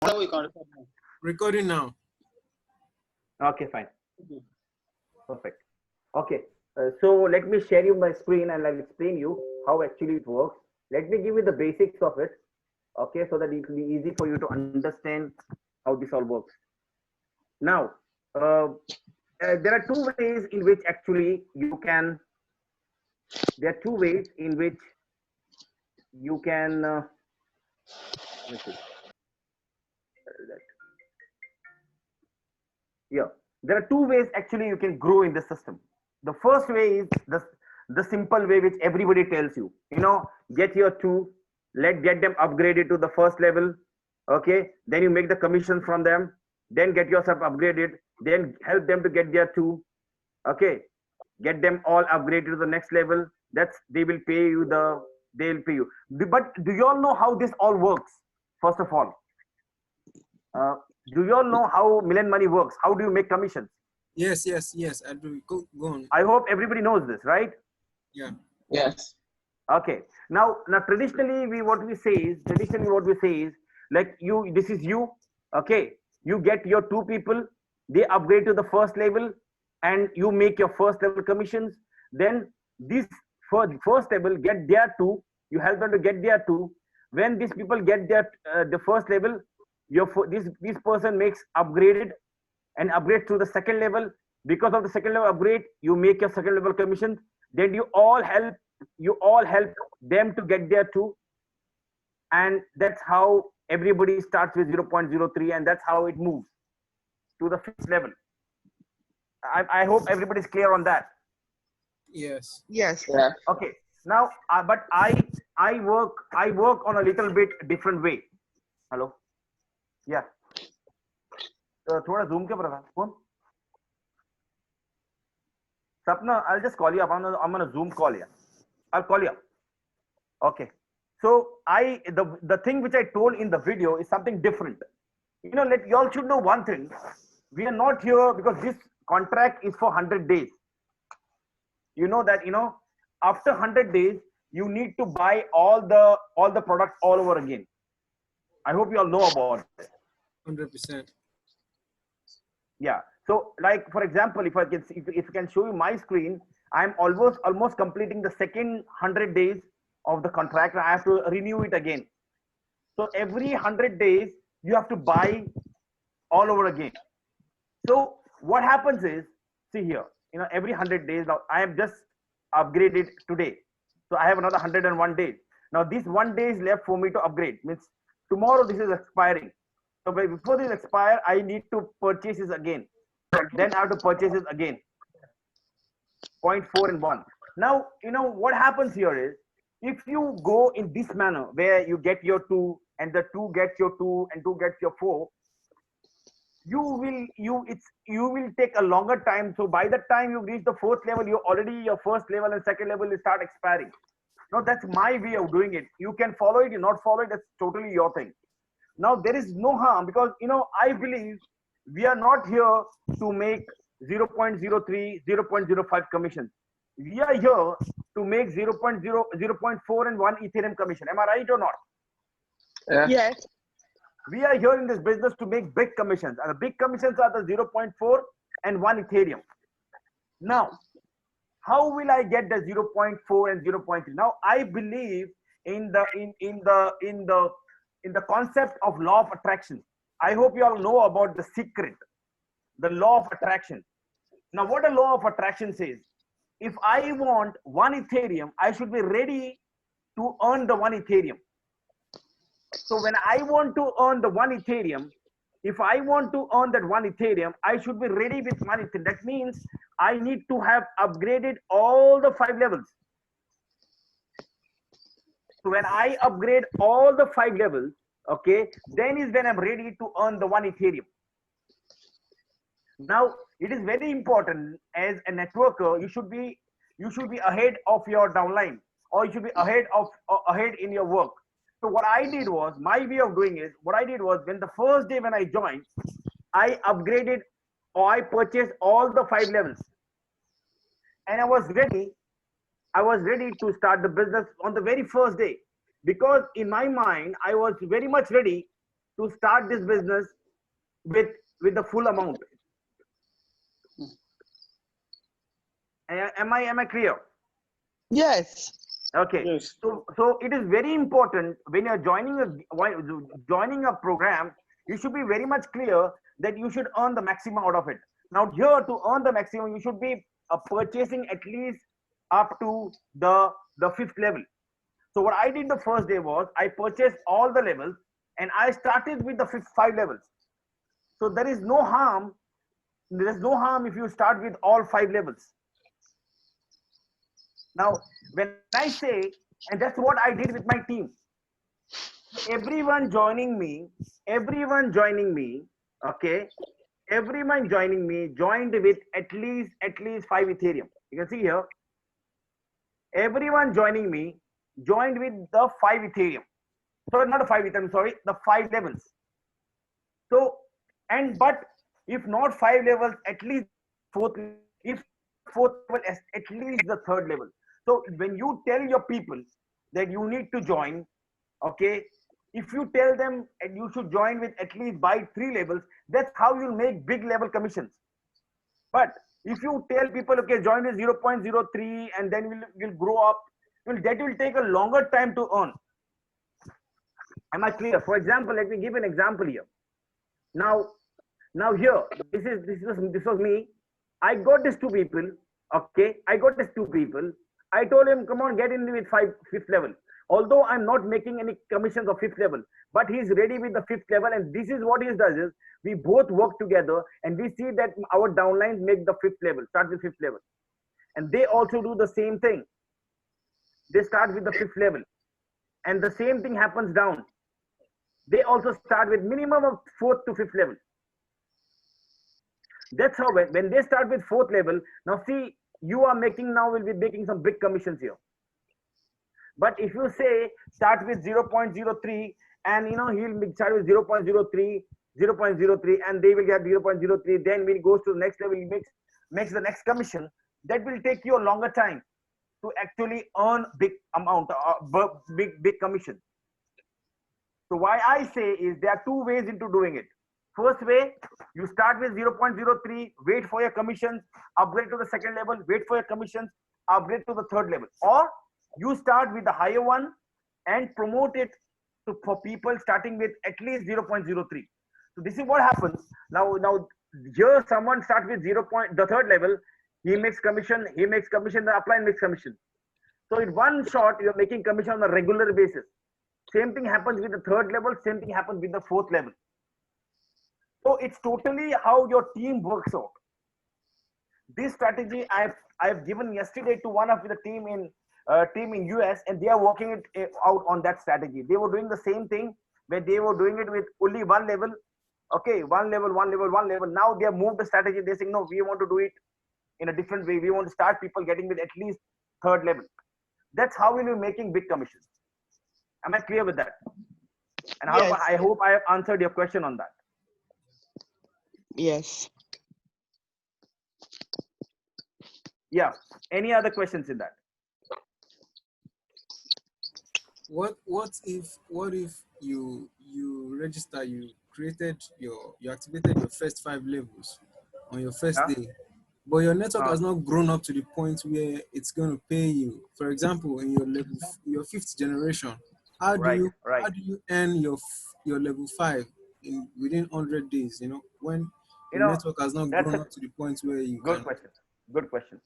No, we can't. Recording now. Okay, fine. Perfect. Okay. So let me share you my screen and I'll explain you how actually it works. Let me give you the basics of it. Okay, so that it will be easy for you to understand how this all works. Now, there are two ways in which actually you can. There are two ways in which you can. Let me see. Yeah, there are two ways actually you can grow in the system. The first way is the simple way which everybody tells you. Get your two, get them upgraded to the first level. Okay, then you make the commission from them, then get yourself upgraded, then help them to get their two. Okay, get them all upgraded to the next level. They'll pay you. But do you all know how this all works? First of all, do you all know how Million Money works? How do you make commissions? Yes. I do. Go on. I hope everybody knows this, right? Yeah. Yes. Okay. Now traditionally what we say is like this is you. Okay. You get your two people, they upgrade to the first level, and you make your first level commissions. Then this first level get their two. You help them to get their two. When these people get their the first level, this person makes upgraded and upgrade to the second level. Because of the second level upgrade, you make your second level commission. Then you all help them to get their two, and that's how everybody starts with 0.03, and that's how it moves to the fifth level. I hope everybody's clear on that. Yes. Yes. Okay. Now, but I work on a little bit different way. Hello. Yeah. थोड़ा zoom के ऊपर phone. Sapna, I'll just call you up. I'm gonna Zoom call you. I'll call you up. Okay. So the thing which I told in the video is something different. Let y'all should know one thing. We are not here because this contract is for 100 days. You know that after 100 days you need to buy all the products all over again. I hope you all know about it. 100%. Yeah. So, like for example, if I can show you my screen, I'm almost completing the second 100 days of the contract. I have to renew it again. So every 100 days you have to buy all over again. So what happens is, see here, every 100 days now I am just upgraded today. So I have another 101 days. Now this 1 day is left for me to upgrade. Means tomorrow this is expiring. So before this expire, I need to purchase this again. Then I have to purchase it again. 0.4 and 1. Now, what happens here is, if you go in this manner where you get your two and the two gets your two and two gets your four, you will take a longer time. So by the time you reach the fourth level, your first level and second level will start expiring. Now that's my way of doing it. You can follow it, you not follow it, that's totally your thing. Now there is no harm, because I believe we are not here to make 0.03, 0.05 commissions. We are here to make 0.0, 0.4 and 1 Ethereum commission. Am I right or not? Yes. We are here in this business to make big commissions, and the big commissions are the 0.4 and 1 Ethereum. Now, how will I get the 0.4 and 0.3? Now, I believe in the concept of law of attraction. I hope you all know about the secret, the law of attraction. Now, what the law of attraction says, if I want 1 Ethereum, I should be ready to earn the 1 Ethereum. So when I want to earn the 1 Ethereum, if I want to earn that 1 Ethereum, I should be ready with 1 Ethereum. That means I need to have upgraded all the 5 levels. So when I upgrade all the 5 levels, okay, then is when I'm ready to earn the 1 Ethereum. Now, it is very important as a networker, you should be ahead of your downline, or you should be ahead in your work. So what I did was, my way of doing is, what I did was, when the first day when I joined, I upgraded or I purchased all the 5 levels, and I was ready to start the business on the very first day, because in my mind I was very much ready to start this business with the full amount. Am I clear? Yes. Okay. Yes. So it is very important when you're joining a program, you should be very much clear that you should earn the maximum out of it. Now here, to earn the maximum, you should be purchasing at least up to the fifth level. So what I did the first day was I purchased all the levels and I started with the five levels. So there is no harm. There is no harm if you start with all 5 levels. Now, when I say, and that's what I did with my team. Everyone joining me, okay, everyone joining me joined with at least 5 Ethereum. You can see here, everyone joining me joined with the 5 Ethereum. Sorry, not the 5 Ethereum, sorry, the 5 levels. So, but if not 5 levels, at least fourth level, at least the 3rd level. So when you tell your people that you need to join, okay, if you tell them and you should join with at least by 3 levels, that's how you'll make big level commissions. But if you tell people, okay, join with 0.03 and then we'll grow up, that will take a longer time to earn. Am I clear? For example, let me give an example here. Now here, this was me. I got these 2 people. Okay, I got these 2 people. I told him, come on, get in with 5th level. Although I'm not making any commissions of 5th level, but he's ready with the 5th level. And this is what he does is we both work together and we see that our downlines make the 5th level, start with 5th level. And they also do the same thing. They start with the 5th level. And the same thing happens down. They also start with minimum of 4th to 5th level. That's how when they start with 4th level, now see, you are making now will be making some big commissions here. But if you say start with 0.03 and he'll start with 0.03, and they will get 0.03, then when he goes to the next level, he makes the next commission. That will take you a longer time to actually earn big amount, big commission. So why I say is there are 2 ways into doing it. First way, you start with 0.03, wait for your commissions, upgrade to the 2nd level, wait for your commissions, upgrade to the 3rd level. Or you start with the higher one and promote it for people starting with at least 0.03. So this is what happens. Now here someone starts with the 3rd level, he makes commission, the upline makes commission. So in one shot, you're making commission on a regular basis. Same thing happens with the 3rd level, same thing happens with the 4th level. So it's totally how your team works out. This strategy I've given yesterday to one of the team in US, and they are working it out on that strategy. They were doing the same thing where they were doing it with only 1 level. Okay, 1 level. Now they have moved the strategy. They're saying, no, we want to do it in a different way. We want to start people getting with at least 3rd level. That's how we'll be making big commissions. Am I clear with that? And Yes. I hope I have answered your question on that. Yes. Yeah. Any other questions in that? What if you register, you activated your first 5 levels on your first day, but your network has not grown up to the point where it's going to pay you? For example, in your 5th generation, how do you earn your level 5 within 100 days? When the network has not grown up to the point where you Good question.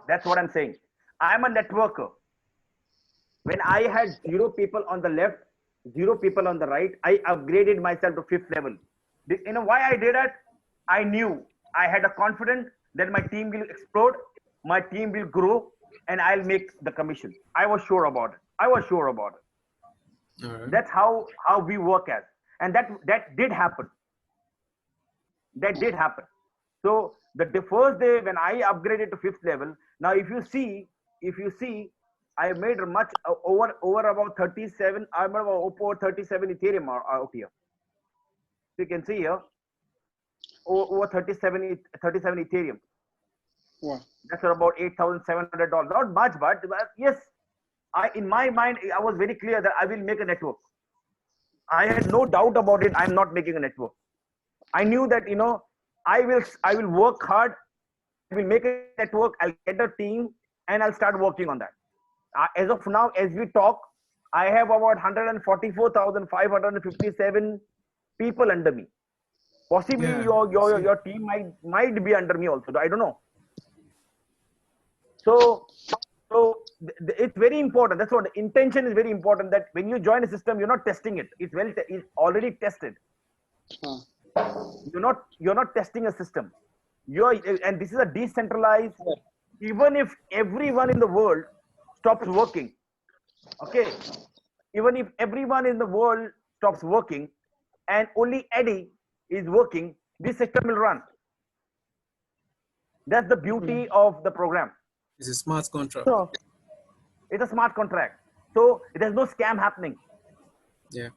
That's what I'm saying. I'm a networker. When I had 0 people on the left, 0 people on the right, I upgraded myself to 5th level. Why I did that? I knew I had a confidence that my team will explode, my team will grow, and I'll make the commission. I was sure about it. All right. That's how we work as, and that did happen. So the first day when I upgraded to 5th level, now if you see, I made much over about 37. I'm about over 37 Ethereum out here. So you can see here over 37 Ethereum. Wow. That's about $8,700. Not much, but yes, in my mind I was very clear that I will make a network. I had no doubt about it. I'm not making a network. I knew that, you know, I will work hard. I will make a network. I'll get a team and I'll start working on that. As of now, as we talk, I have about 144,557 people under me. Possibly Yeah. your team might be under me also. I don't know. So it's very important. That's what the intention is very important. That when you join a system, you're not testing it. It's already tested. Huh. You're not testing a system. And this is a decentralized. Even if everyone in the world stops working, okay, even if everyone in the world stops working and only Eddie is working, this system will run. That's the beauty of the program. It's a smart contract. Sure. It's a smart contract, so there's no scam happening. Yeah.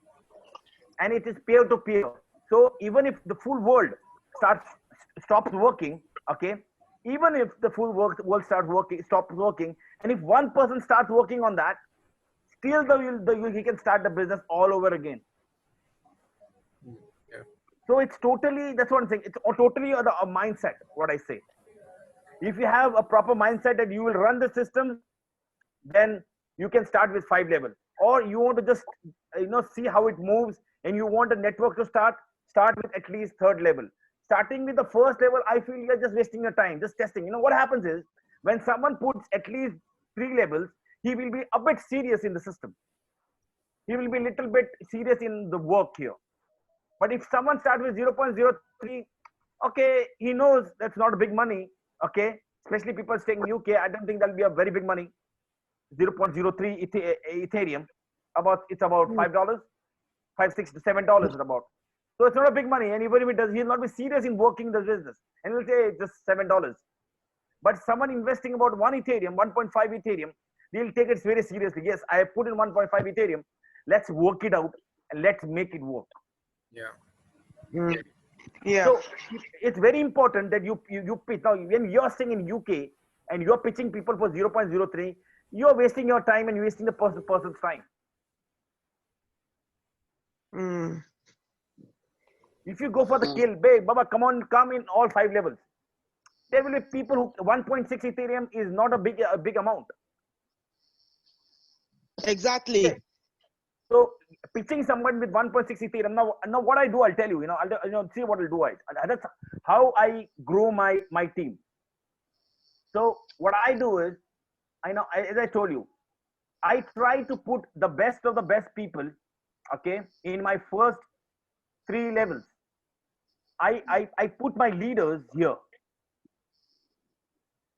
And it is peer to peer. So even if the full world stops working, okay, even if the full world stops working, and if one person starts working on that, still he can start the business all over again. Yeah. So it's totally, that's what I'm saying. It's totally a mindset. What I say, if you have a proper mindset that you will run the system, then you can start with 5 levels. Or you want to just see how it moves, and you want a network to start with at least 3rd level. Starting with the 1st level, I feel you're just wasting your time, just testing. You know what happens is, when someone puts at least 3 levels, he will be a bit serious in the system. He will be a little bit serious in the work here. But if someone starts with 0.03, okay, he knows that's not a big money, okay, especially people staying in UK. I don't think that'll be a very big money. 0.03 Ethereum, it's about $5, $5, $6 to $7 is about. So it's not a big money, and even if it does, he'll not be serious in working the business, and he'll say it's just $7. But someone investing about 1 Ethereum, 1.5 Ethereum, they'll take it very seriously. Yes, I have put in 1.5 Ethereum. Let's work it out and let's make it work. Yeah. Yeah. So it's very important that you pitch. Now, when you're staying in UK and you're pitching people for 0.03, you're wasting your time and you're wasting the person's time. If you go for the kill, babe, Baba, come in all 5 levels. There will be people who 1.6 Ethereum is not a big amount. Exactly. Okay. So pitching someone with 1.6 Ethereum. Now what I do, I'll tell you. I'll see what I'll do. That's how I grow my team. So what I do is, as I told you, I try to put the best of the best people, okay, in my first 3 levels. I put my leaders here,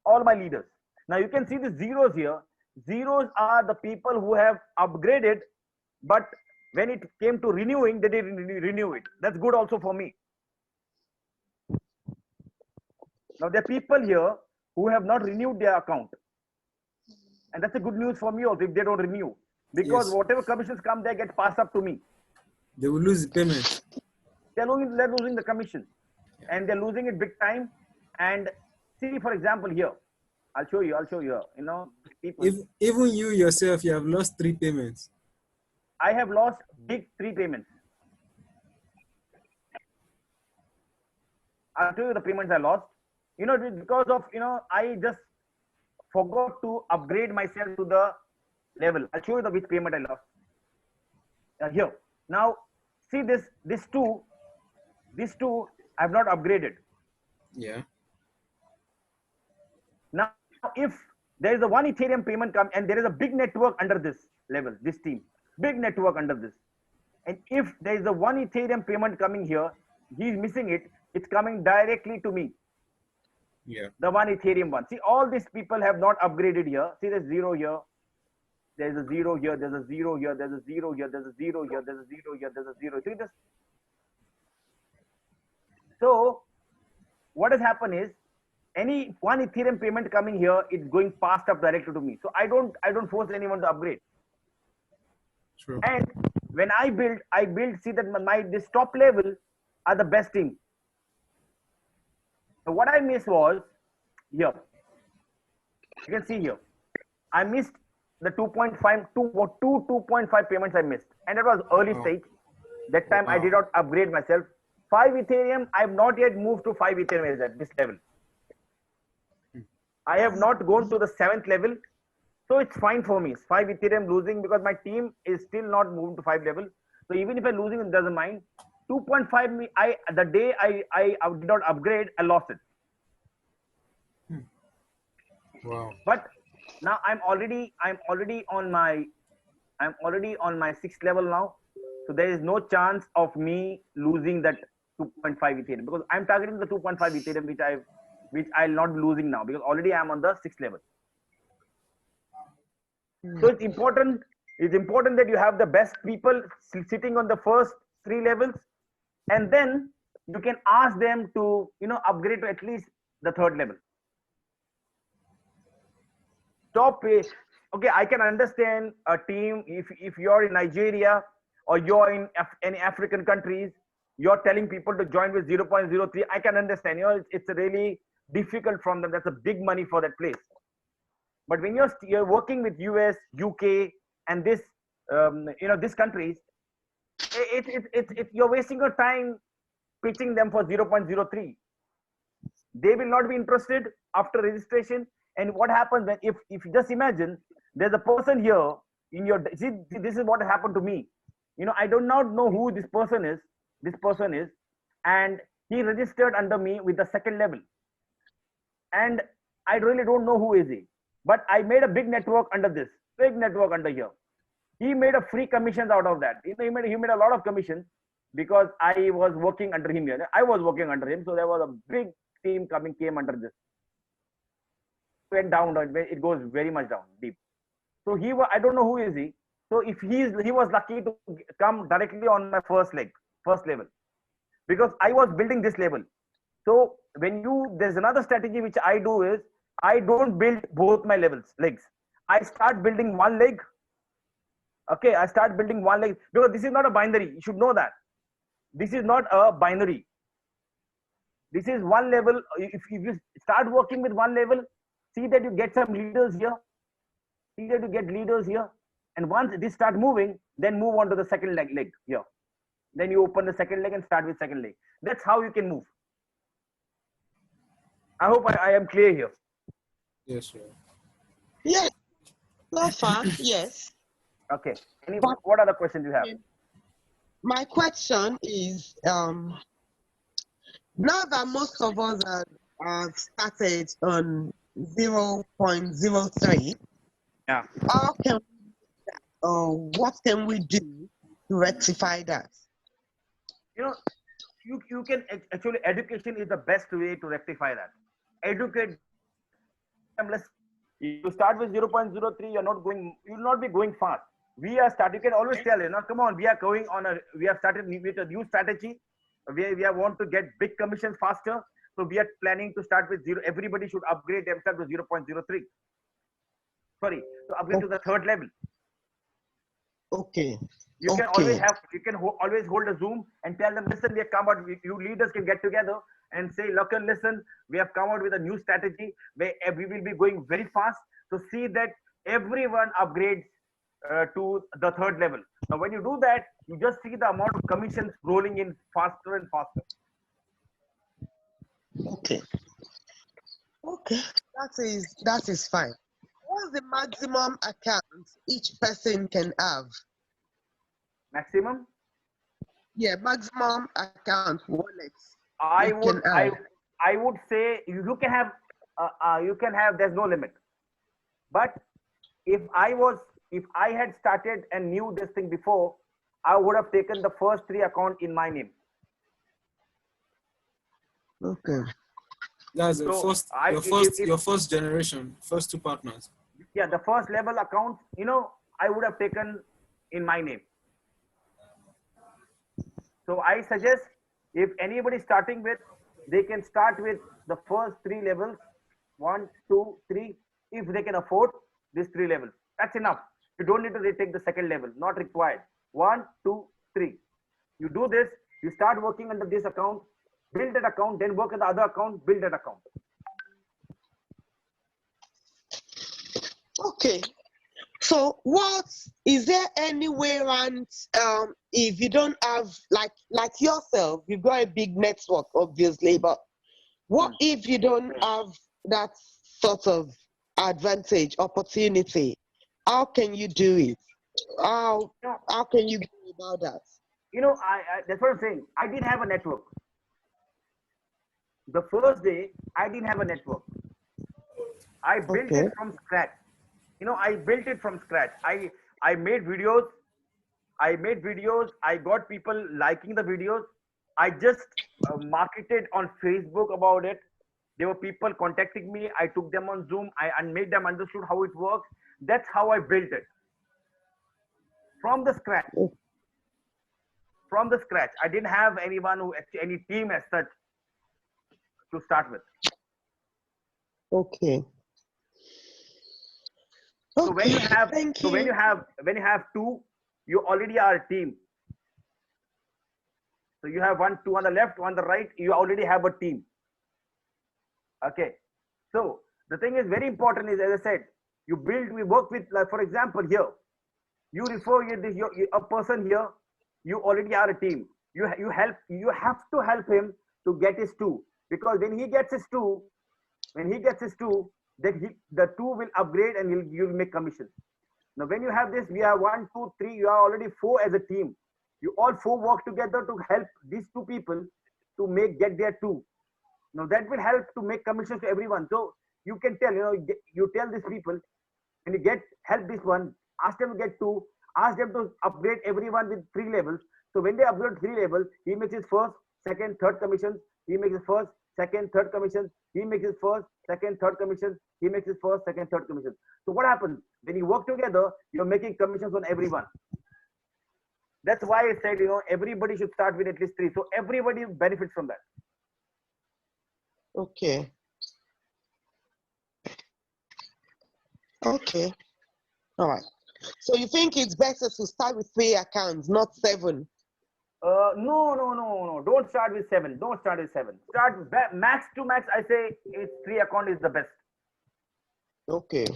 all my leaders. Now you can see the zeros here. Zeros are the people who have upgraded, but when it came to renewing, they didn't renew it. That's good also for me. Now there are people here who have not renewed their account, and that's a good news for me also if they don't renew, because Yes. whatever commissions come, they get passed up to me. They will lose the payment. They're losing the commission, and they're losing it big time. And see, for example, here, I'll show you. People. Even you yourself, you have lost 3 payments. I have lost big 3 payments. I'll tell you the payments I lost. Because of I just forgot to upgrade myself to the level. I'll show you which payment I lost. Here. Now, see these two I have not upgraded. Yeah. Now, if there is a 1 Ethereum payment come and there is a big network under this level, this team, big network under this, and if there is a 1 Ethereum payment coming here, he's missing it. It's coming directly to me. Yeah. The 1 Ethereum one. See, all these people have not upgraded here. See, there's 0 here. There's a 0 here. There's a 0 here. There's a 0 here. There's a 0 here. There's a 0 here. There's a 0. See this? So, what has happened is, any 1 Ethereum payment coming here, it's going passed up directly to me. So I don't force anyone to upgrade. True. And when I build, see that this top level are the best team. So what I missed was here. You can see here. I missed the 2.5 payments I missed. And that was early stage. That time I did not upgrade myself. 5 Ethereum, I have not yet moved to 5 Ethereum at this level. I have not gone to the 7th level. So it's fine for me. It's 5 Ethereum losing because my team is still not moved to 5 level. So even if I'm losing, it doesn't mind. 2.5, the day I did not upgrade, I lost it. Wow. But now I'm already on my 6th level now. So there is no chance of me losing that 2.5 Ethereum because I'm targeting the 2.5 Ethereum which I'll not be losing now because already I'm on the 6th level. So it's important that you have the best people sitting on the first 3 levels, and then you can ask them to upgrade to at least the 3rd level. Stop it. Okay, I can understand a team if you're in Nigeria or you're in any African countries, you're telling people to join with 0.03. I can understand. It's really difficult from them. That's a big money for that place. But when you're working with US, UK, and this these countries, you're wasting your time pitching them for 0.03. They will not be interested after registration. And what happens when if you just imagine there's a person here in your see, this is what happened to me. I do not know who this person is. And he registered under me with the 2nd level. And I really don't know who is he. But I made a big network under here. He made a free commissions out of that. He made a lot of commissions because I was working under him here. I was working under him, so there was a big team came under this. Went down, it goes very much down deep. So I don't know who is he. So if he was lucky to come directly on my first level, because I was building this level. So there's another strategy which I do is I don't build both my legs. I start building one leg. Okay, I start building one leg because this is not a binary. You should know that. This is not a binary. This is one level. If you start working with one level, see that you get some leaders here. And once this start moving, then move on to the 2nd leg here. Then you open the 2nd leg and start with 2nd leg. That's how you can move. I hope I am clear here. Yes, sir. Yes. So far, yes. Okay. What other questions you have? My question is, now that most of us have started on 0.03, Yeah. what can we do to rectify that? You can actually, education is the best way to rectify that. Educate. You start with 0.03, you will not be going fast. You can always tell, come on, we have started with a new strategy. We want to get big commissions faster. So we are planning to start with 0. Everybody should upgrade themselves to 0.03. Sorry, to upgrade to the 3rd level. Okay. You can always hold a Zoom and tell them, listen, we have come out. You leaders can get together and say, look, listen, we have come out with a new strategy where we will be going very fast to see that everyone upgrades to the 3rd level. Now, when you do that, you just see the amount of commissions rolling in faster and faster. Okay. That is fine. What's the maximum account each person can have? Maximum? Yeah, maximum account wallets. I would say you can have there's no limit. But if I had started and knew this thing before, I would have taken the first 3 accounts in my name. Okay. That's your first generation, first 2 partners. Yeah, the first level account, I would have taken in my name. So I suggest if anybody starting with, they can start with the first 3 levels, 1, 2, 3. If they can afford these 3 levels, that's enough. You don't need to retake the 2nd level, not required. 1, 2, 3. You do this, you start working under this account, build that account, then work at the other account, build that account. Okay. So what is there any way around if you don't have like yourself, you've got a big network obviously, but what if you don't have that sort of advantage, opportunity? How can you do it? How can you go about that? You know, that's what I'm saying. I didn't have a network. The first day, I didn't have a network. I built it from scratch. You know, I built it from scratch. I made videos. I got people liking the videos. I just marketed on Facebook about it. There were people contacting me. I took them on Zoom. I made them understood how it works. That's how I built it from the scratch. From the scratch. I didn't have anyone any team as such to start with. Okay. So when you have when you have two, you already are a team. So you have two on the left, one on the right, you already have a team. Okay. So the thing is very important is, as I said, we work with, like, for example, here, you refer a person here, you already are a team. You have to help him to get his two, because when he gets his two, then the two will upgrade and you'll make commission. Now, when you have this, we are 1, 2, 3, you are already 4 as a team. You all 4 work together to help these 2 people to get their 2. Now, that will help to make commissions to everyone. So you can tell, you tell these people, when you help this one, ask them to get 2, ask them to upgrade everyone with 3 levels. So when they upgrade 3 levels, he makes his first, second, third commission. He makes his first, second, third commission. He makes his first, second, third commission. He makes his first, second, third commission. So what happens? When you work together, you're making commissions on everyone. That's why I said, everybody should start with at least 3. So everybody benefits from that. Okay. Okay. All right. So you think it's better to start with 3 accounts, not 7? No. Don't start with 7. Don't start with 7. Start max to max. I say it's 3 account is the best. Okay.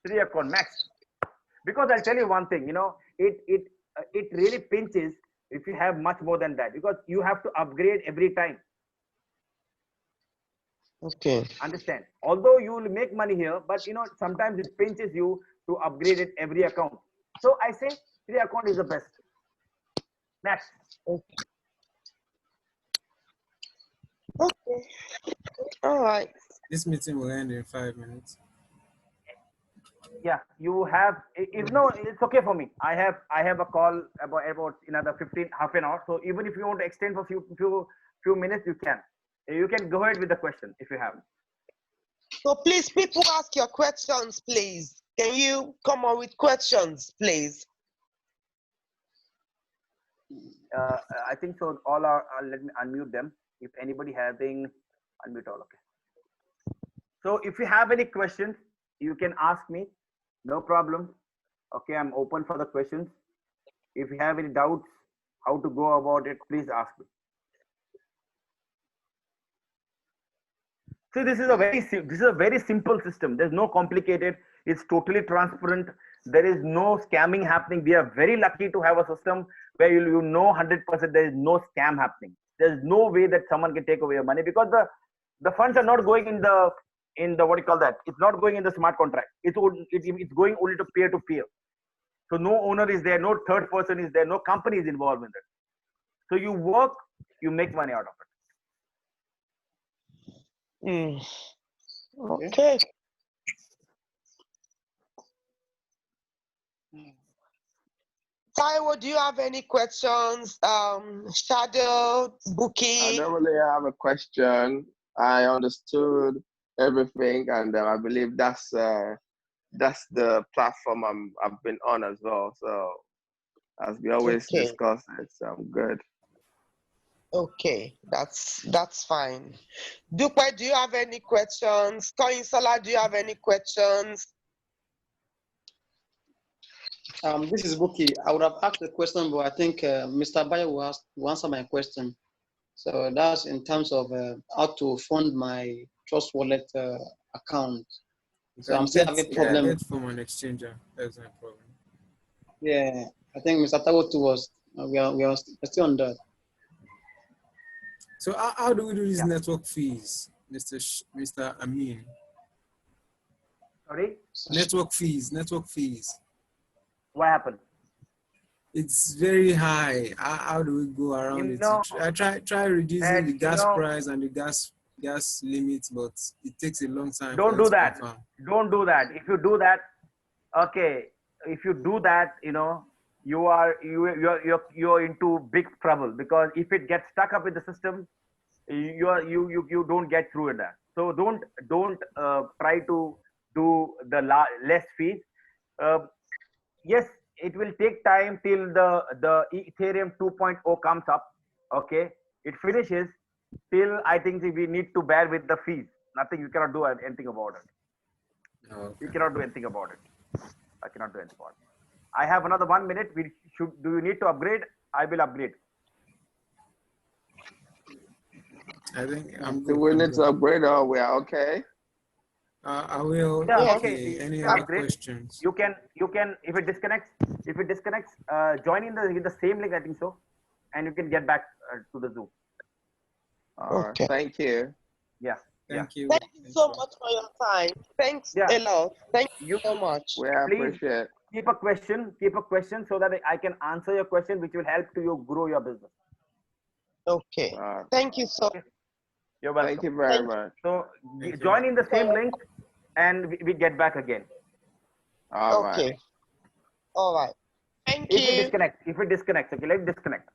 3 account max. Because I'll tell you one thing. It really pinches if you have much more than that, because you have to upgrade every time. Okay. Understand? Although you will make money here, but sometimes it pinches you to upgrade it every account. So I say 3 account is the best. Max. Okay. Okay. All right. This meeting will end in 5 minutes. Yeah, you have. If no, it's okay for me. I have a call about another half an hour. So even if you want to extend for few minutes, you can. You can go ahead with the question if you have. So please, people, ask your questions, please. Can you come on with questions, please? I think so. All are. Let me unmute them. If anybody having, unmute all. Okay. So if you have any questions, you can ask me. No problem. Okay, I'm open for the questions. If you have any doubts how to go about it, please ask me. So this is a very simple system. There's no complicated. It's totally transparent. There is no scamming happening. We are very lucky to have a system where you know 100% there is no scam happening. There's no way that someone can take away your money, because the funds are not going in the what do you call that? It's not going in the smart contract. It's going only to peer to peer. So no owner is there, no third person is there, no company is involved in it. So you work, you make money out of it. Okay. Taiwo, do you have any questions? Shadow, Bookie? I don't really have a question. I understood everything, and I believe that's the platform I've been on as well. So as we always discuss it, so I'm good. Okay, that's fine. Dupe, do you have any questions? Koinsala, do you have any questions? This is Buki. I would have asked the question, but I think Mr. Bayo will answer my question. So that's in terms of how to fund my Trust Wallet account. So I'm still having problem. Get from an exchanger. That's no problem. Yeah, I think Mr. Tawotu was, we are still on that. So how do we do these network fees, Mr. Amin? Sorry? Network fees. What happened? It's very high. How do we go around it? I try reducing the gas price and the gas limits, but it takes a long time. Don't do that. Don't do that. If you do that, okay. If you do that, you're into big trouble, because if it gets stuck up in the system, you don't get through in that. So don't try to do the less fees. Yes, it will take time till the Ethereum 2.0 comes up. Okay, it finishes. Till I think we need to bear with the fees. Nothing, you cannot do anything about it. Okay. You cannot do anything about it. I cannot do anything about it. I have another 1 minute. Do you need to upgrade? I will upgrade. I think I'm good. Do we need to upgrade or we are okay? I will. Yeah, okay. Any other questions? You can if it disconnects, join in the same link, I think so, and you can get back to the Zoom. Okay. Thank you. Yeah. Thank you. Thank you so much for your time. Thanks a lot. Thank you so much. We appreciate. Keep a question so that I can answer your question, which will help to you grow your business. Okay. Thank you so much. You're welcome. Thank you very much. So join in the same link and we get back again. All right. All right. Thank If you. it disconnects, okay, let's disconnect.